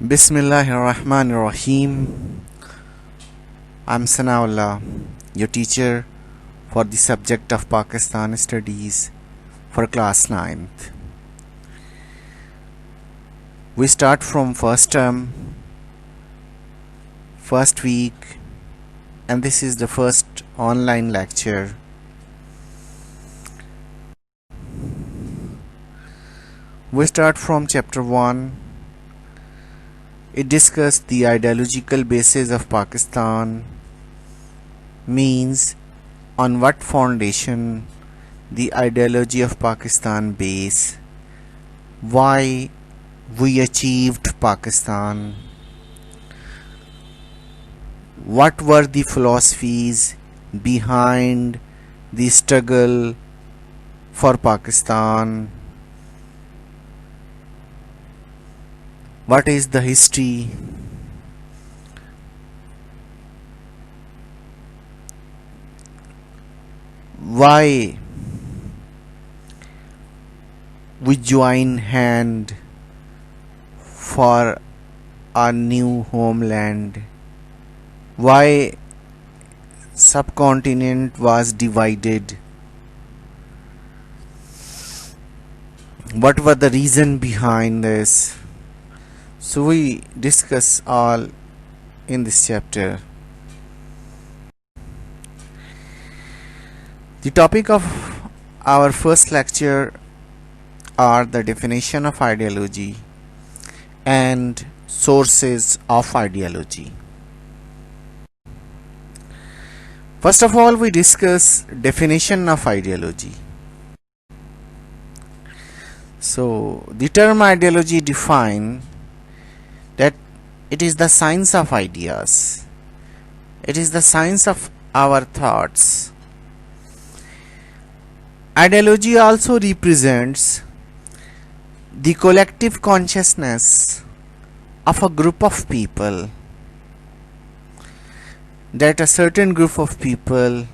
Bismillahirrahmanirrahim. I'm Sanaullah, your teacher for the subject of Pakistan Studies for class 9th. We start from first term, first week, and this is the first online lecture. We start from chapter 1. It discussed the ideological basis of Pakistan, means on what foundation the ideology of Pakistan base, why we achieved Pakistan, what were the philosophies behind the struggle for Pakistan, what is the history, why we join hand for a new homeland, why subcontinent was divided, what were the reason behind this. So we discuss all in this chapter. The topic of our first lecture are the definition of ideology and sources of ideology. First of all, we discuss definition of ideology. So the term ideology define that it is the science of ideas. It is the science of our thoughts. Ideology also represents the collective consciousness of a group of people, that a certain group of people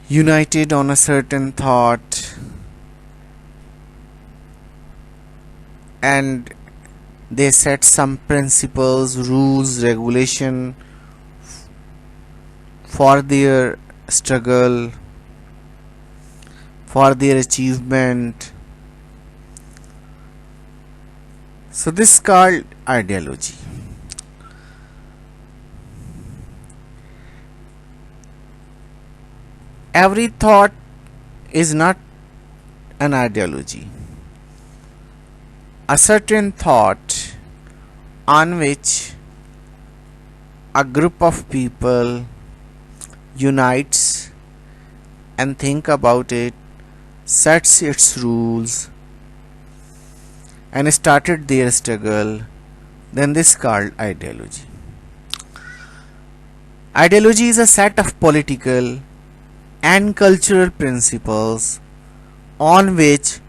united on a certain thought and they set some principles, rules, regulation for their struggle, for their achievement. So this is called ideology. Every thought is not an ideology. A certain thought on which a group of people unites and think about it, sets its rules and started their struggle, then this is called ideology. Ideology is a set of political and cultural principles on which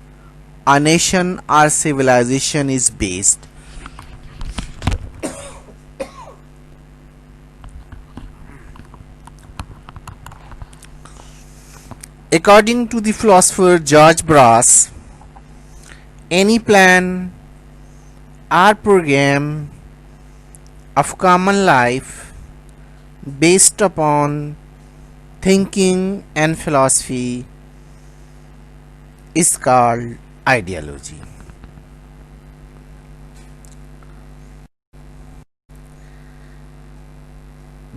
a nation or civilization is based. According to the philosopher George Brass, any plan or program of common life based upon thinking and philosophy is called ideology.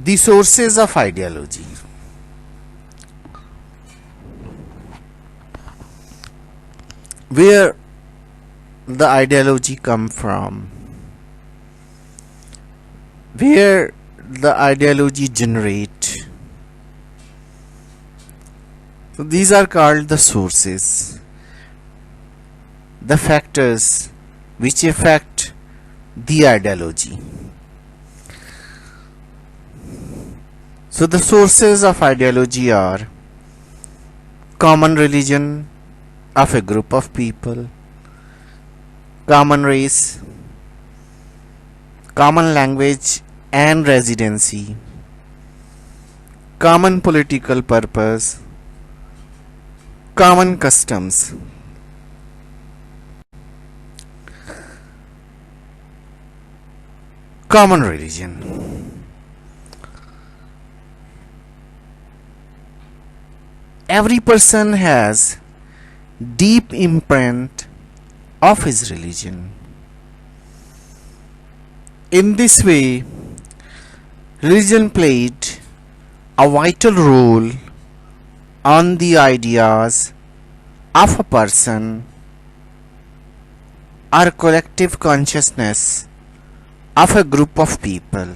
The sources of ideology. Where the ideology come from? Where the ideology generate? So these are called the sources, the factors which affect the ideology. So the sources of ideology are common religion of a group of people, common race, common language and residency, common political purpose, common customs. common religion. Every person has deep imprint of his religion. In this way, religion played a vital role on the ideas of a person or collective consciousness of a group of people.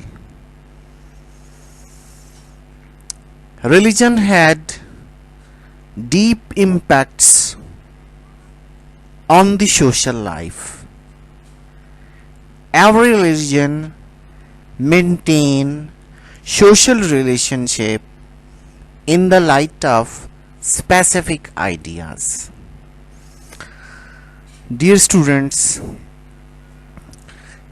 Religion had deep impacts on the social life. Every religion maintain social relationship in the light of specific ideas. Dear students,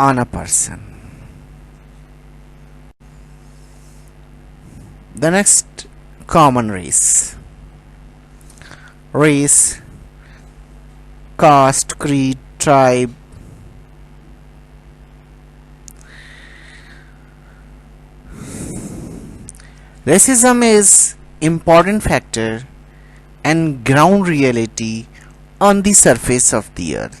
on a person. The next, common race. Race, caste, creed, tribe. Racism is important factor and ground reality on the surface of the earth.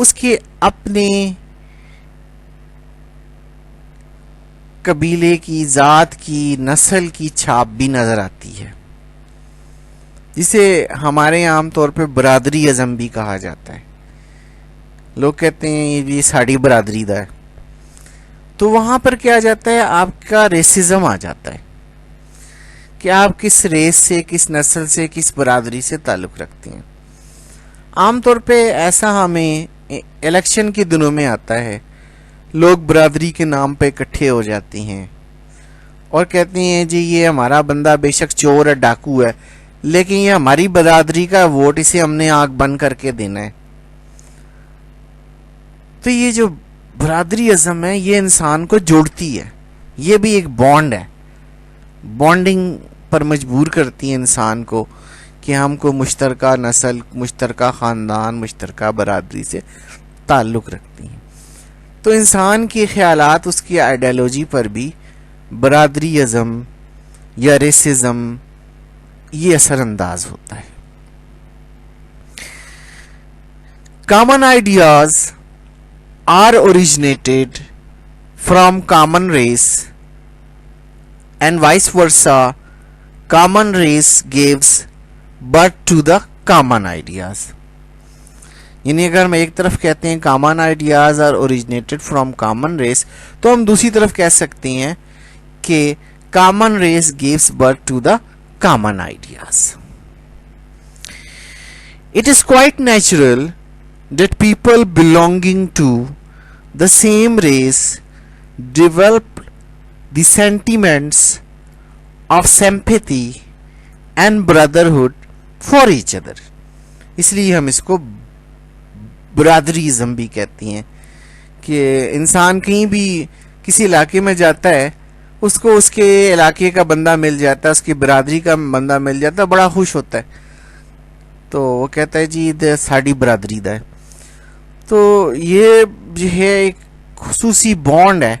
اس کے اپنے قبیلے کی، ذات کی، نسل کی چھاپ بھی نظر آتی ہے، جسے ہمارے عام طور پہ برادری ازم بھی کہا جاتا ہے. لوگ کہتے ہیں یہ ساڑی برادری دا ہے. تو وہاں پر کیا جاتا ہے، آپ کا ریسزم آ جاتا ہے کہ آپ کس ریس سے، کس نسل سے، کس برادری سے تعلق رکھتے ہیں. عام طور پہ ایسا ہمیں الیکشن کے دنوں میں آتا ہے، لوگ برادری کے نام پہ اکٹھے ہو جاتے ہیں اور کہتے ہیں جی یہ ہمارا بندہ بے شک چور ہے، ڈاکو ہے، لیکن یہ ہماری برادری کا ووٹ، اسے ہم نے آنکھ بند کر کے دینا ہے. تو یہ جو برادری ازم ہے یہ انسان کو جوڑتی ہے، یہ بھی ایک بانڈ ہے، بانڈنگ پر مجبور کرتی ہے انسان کو کہ ہم کو مشترکہ نسل، مشترکہ خاندان، مشترکہ برادری سے تعلق رکھتی ہیں. تو انسان کے خیالات، اس کی آئیڈیالوجی پر بھی برادری ازم یا ریسزم یہ اثر انداز ہوتا ہے. Common ideas are originated from common race and vice versa. Common race gives birth to the common ideas. یعنی اگر ہم ایک طرف کہتے ہیں common ideas are originated from common race، تو ہم دوسری طرف کہہ سکتے ہیں کہ common race gives birth to the common ideas. It is quite natural that people belonging to the same race develop the sentiments of sympathy and brotherhood for each other. اس لیے ہم اس کو برادری ازم بھی کہتے ہیں کہ انسان کہیں بھی کسی علاقے میں جاتا ہے، اس کو اس کے علاقے کا بندہ مل جاتا ہے، اس کی برادری کا بندہ مل جاتا ہے، بڑا خوش ہوتا ہے. تو وہ کہتا ہے جی ساڑی برادری دا ہے. تو یہ جو ہے ایک خصوصی بانڈ ہے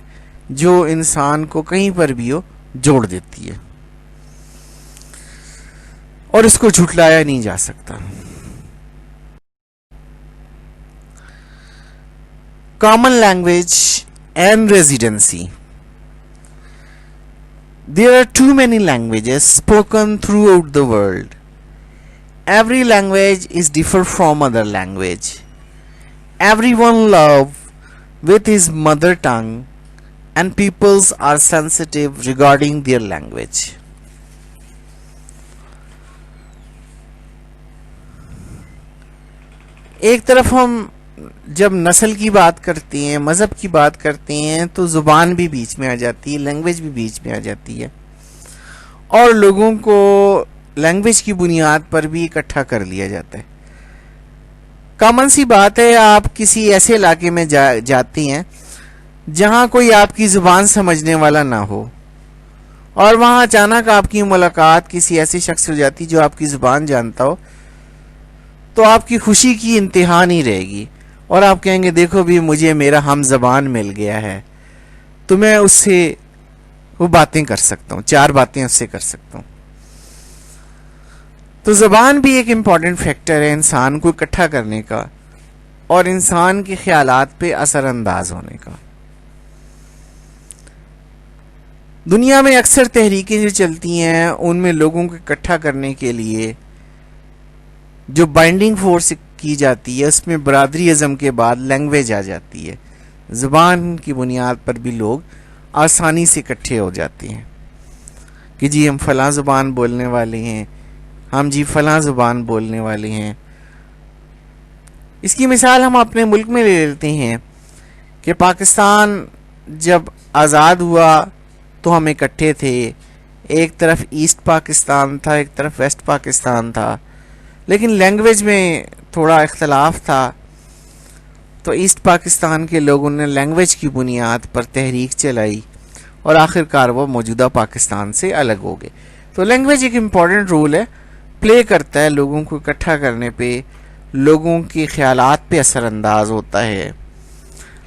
جو انسان کو کہیں پر بھی ہو جوڑ دیتی ہے اور اس کو جھٹلایا نہیں جا سکتا. Common language and residency. There are too many languages spoken throughout the world. Every language is different from other language. Everyone loves with his mother tongue and peoples are sensitive regarding their language. ایک طرف ہم جب نسل کی بات کرتے ہیں، مذہب کی بات کرتے ہیں، تو زبان بھی بیچ میں آ جاتی ہے، لینگویج بھی بیچ میں آ جاتی ہے اور لوگوں کو لینگویج کی بنیاد پر بھی اکٹھا کر لیا جاتا ہے. کامن سی بات ہے، آپ کسی ایسے علاقے میں جاتے ہیں جہاں کوئی آپ کی زبان سمجھنے والا نہ ہو اور وہاں اچانک آپ کی ملاقات کسی ایسے شخص سے ہو جاتی جو آپ کی زبان جانتا ہو، تو آپ کی خوشی کی انتہا نہیں رہے گی اور آپ کہیں گے دیکھو بھی مجھے میرا ہم زبان مل گیا ہے، تو میں اس سے وہ باتیں کر سکتا ہوں، 4 باتیں اس سے کر سکتا ہوں. تو زبان بھی ایک امپورٹنٹ فیکٹر ہے انسان کو اکٹھا کرنے کا اور انسان کے خیالات پہ اثر انداز ہونے کا. دنیا میں اکثر تحریکیں جو چلتی ہیں ان میں لوگوں کو اکٹھا کرنے کے لیے جو بائنڈنگ فورس کی جاتی ہے اس میں برادری ازم کے بعد لینگویج آ جاتی ہے. زبان کی بنیاد پر بھی لوگ آسانی سے اکٹھے ہو جاتے ہیں کہ جی ہم فلاں زبان بولنے والے ہیں، ہم جی فلاں زبان بولنے والے ہیں. اس کی مثال ہم اپنے ملک میں لے لیتے ہیں کہ پاکستان جب آزاد ہوا تو ہم اکٹھے تھے، ایک طرف ایسٹ پاکستان تھا، ایک طرف ویسٹ پاکستان تھا، لیکن لینگویج میں تھوڑا اختلاف تھا. تو ایسٹ پاکستان کے لوگوں نے لینگویج کی بنیاد پر تحریک چلائی اور آخر کار وہ موجودہ پاکستان سے الگ ہو گئے. تو لینگویج ایک امپورٹنٹ رول ہے، پلے کرتا ہے لوگوں کو اکٹھا کرنے پہ، لوگوں کے خیالات پہ اثر انداز ہوتا ہے،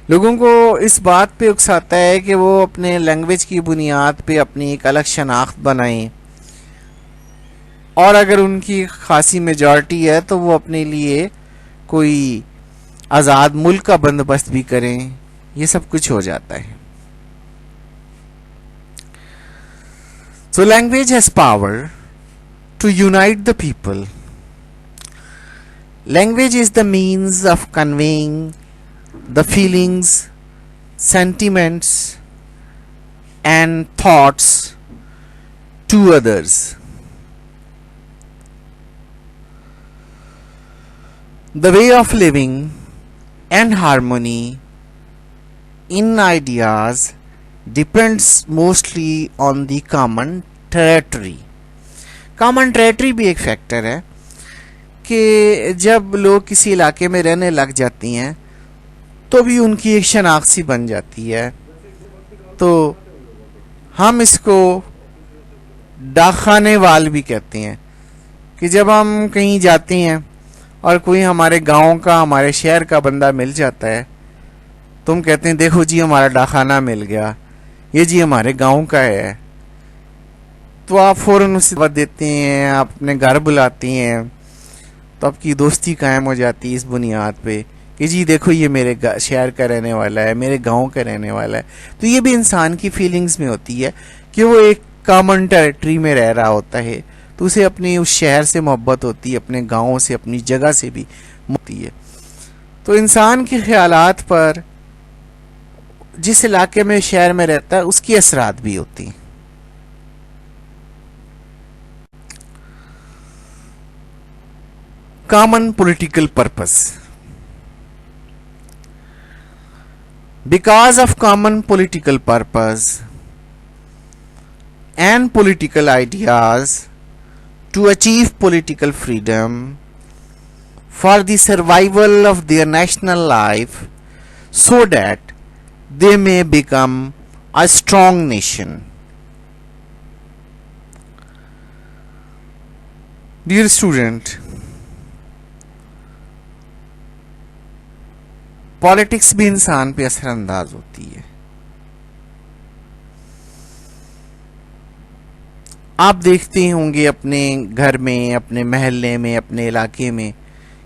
لوگوں کو اس بات پہ اکساتا ہے کہ وہ اپنے لینگویج کی بنیاد پہ اپنی ایک الگ شناخت بنائیں، اور اگر ان کی خاصی میجارٹی ہے تو وہ اپنے لیے کوئی آزاد ملک کا بندوبست بھی کریں، یہ سب کچھ ہو جاتا ہے. So language has power to unite the people. Language is the means of conveying the feelings, sentiments and thoughts to others. The way of living and harmony in ideas depends mostly on the common territory. Common territory بھی ایک factor ہے کہ جب لوگ کسی علاقے میں رہنے لگ جاتی ہیں تو بھی ان کی ایک شناخت سی بن جاتی ہے. تو ہم اس کو ڈاکخانے وال بھی کہتے ہیں کہ جب ہم کہیں جاتے ہیں اور کوئی ہمارے گاؤں کا، ہمارے شہر کا بندہ مل جاتا ہے تو ہم کہتے ہیں دیکھو جی ہمارا ڈاکخانہ مل گیا، یہ جی ہمارے گاؤں کا ہے. تو آپ فوراً اسے دعوت دیتے ہیں، آپ اپنے گھر بلاتے ہیں، تو آپ کی دوستی قائم ہو جاتی ہے اس بنیاد پہ کہ جی دیکھو یہ میرے شہر کا رہنے والا ہے، میرے گاؤں کا رہنے والا ہے. تو یہ بھی انسان کی فیلنگز میں ہوتی ہے کہ وہ ایک کامن ٹیریٹری میں رہ رہا ہوتا ہے، تو اسے اپنی اس شہر سے محبت ہوتی ہے، اپنے گاؤں سے، اپنی جگہ سے بھی ہوتی ہے. تو انسان کے خیالات پر جس علاقے میں، شہر میں رہتا ہے، اس کی اثرات بھی ہوتی ہیں. Common political purpose. Because of common political purpose and political ideas to achieve political freedom for the survival of their national life so that they may become a strong nation. Dear student, politics بھی انسان پہ اثر انداز ہوتی ہے. آپ دیکھتے ہوں گے اپنے گھر میں، اپنے محلے میں، اپنے علاقے میں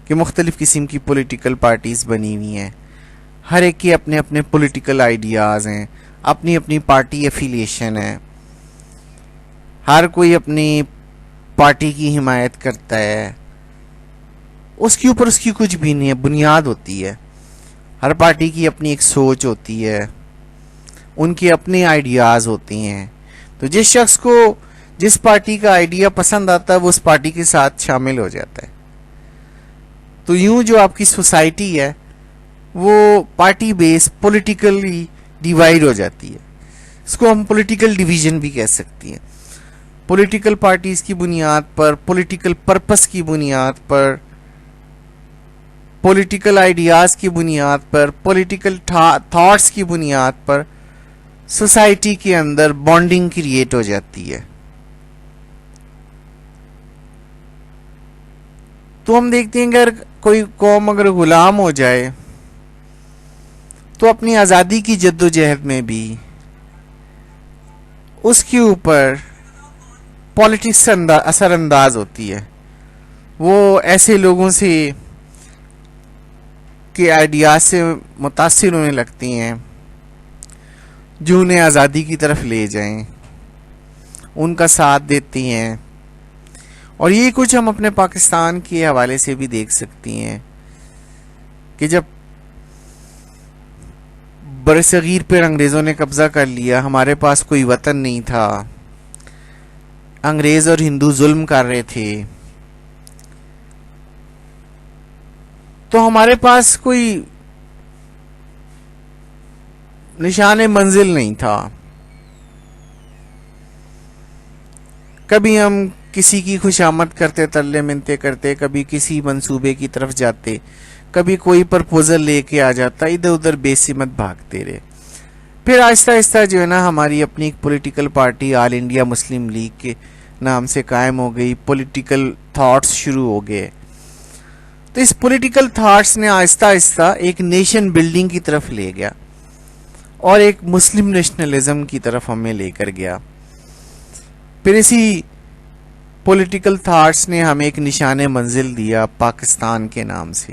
کہ مختلف قسم کی پولیٹیکل پارٹیز بنی ہوئی ہیں. ہر ایک کے اپنے اپنے پولیٹیکل آئیڈیاز ہیں، اپنی اپنی پارٹی ایفیلیشن ہے، ہر کوئی اپنی پارٹی کی حمایت کرتا ہے. اس کے اوپر اس کی کچھ بھی نہیں ہے، بنیاد ہوتی ہے. ہر پارٹی کی اپنی ایک سوچ ہوتی ہے، ان کے اپنے آئیڈیاز ہوتے ہیں. تو جس شخص کو جس پارٹی کا آئیڈیا پسند آتا ہے وہ اس پارٹی کے ساتھ شامل ہو جاتا ہے. تو یوں جو آپ کی سوسائٹی ہے وہ پارٹی بیس پولیٹیکلی ڈیوائڈ ہو جاتی ہے. اس کو ہم پولیٹیکل ڈویژن بھی کہہ سکتی ہیں. پولیٹیکل پارٹیز کی بنیاد پر، پولیٹیکل پرپس کی بنیاد پر، پولیٹیکل آئیڈیاز کی بنیاد پر، پولیٹیکل تھاٹس کی بنیاد پر سوسائٹی کے اندر بانڈنگ کریٹ ہو جاتی ہے. تو ہم دیکھتے ہیں کہ اگر کوئی قوم اگر غلام ہو جائے تو اپنی آزادی کی جد و جہد میں بھی اس کے اوپر پالیٹکس اثر انداز ہوتی ہے. وہ ایسے لوگوں سے کے آئیڈیاز سے متاثر ہونے لگتی ہیں جو انہیں آزادی کی طرف لے جائیں، ان کا ساتھ دیتی ہیں. اور یہ کچھ ہم اپنے پاکستان کے حوالے سے بھی دیکھ سکتی ہیں کہ جب برصغیر پر انگریزوں نے قبضہ کر لیا، ہمارے پاس کوئی وطن نہیں تھا، انگریز اور ہندو ظلم کر رہے تھے، تو ہمارے پاس کوئی نشان منزل نہیں تھا. کبھی ہم کسی کی خوشامد کرتے، ترلے منتے کرتے، کبھی کسی منصوبے کی طرف جاتے، کبھی کوئی پرپوزل لے کے آ جاتا، ادھر ادھر بے سمت بھاگتے رہے. پھر آہستہ آہستہ جو ہے نا ہماری اپنی ایک پولیٹیکل پارٹی آل انڈیا مسلم لیگ کے نام سے قائم ہو گئی. پولیٹیکل تھاٹس شروع ہو گئے. تو اس پولیٹیکل تھاٹس نے آہستہ آہستہ ایک نیشن بلڈنگ کی طرف لے گیا اور ایک مسلم نیشنلزم کی طرف ہمیں لے کر گیا. پھر اسی پولیٹیکل تھاٹس نے ہمیں ایک نشان منزل دیا پاکستان کے نام سے.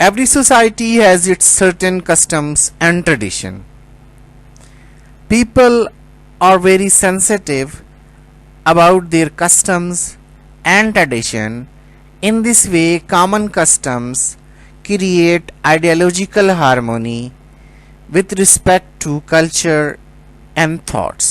Every society has its certain customs and tradition. People are very sensitive about their customs and tradition. In this way, common customs create ideological harmony with respect to culture and thoughts.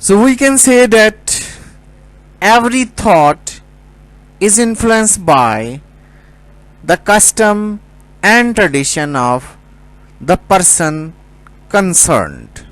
So we can say that every thought is influenced by the custom and tradition of the person concerned.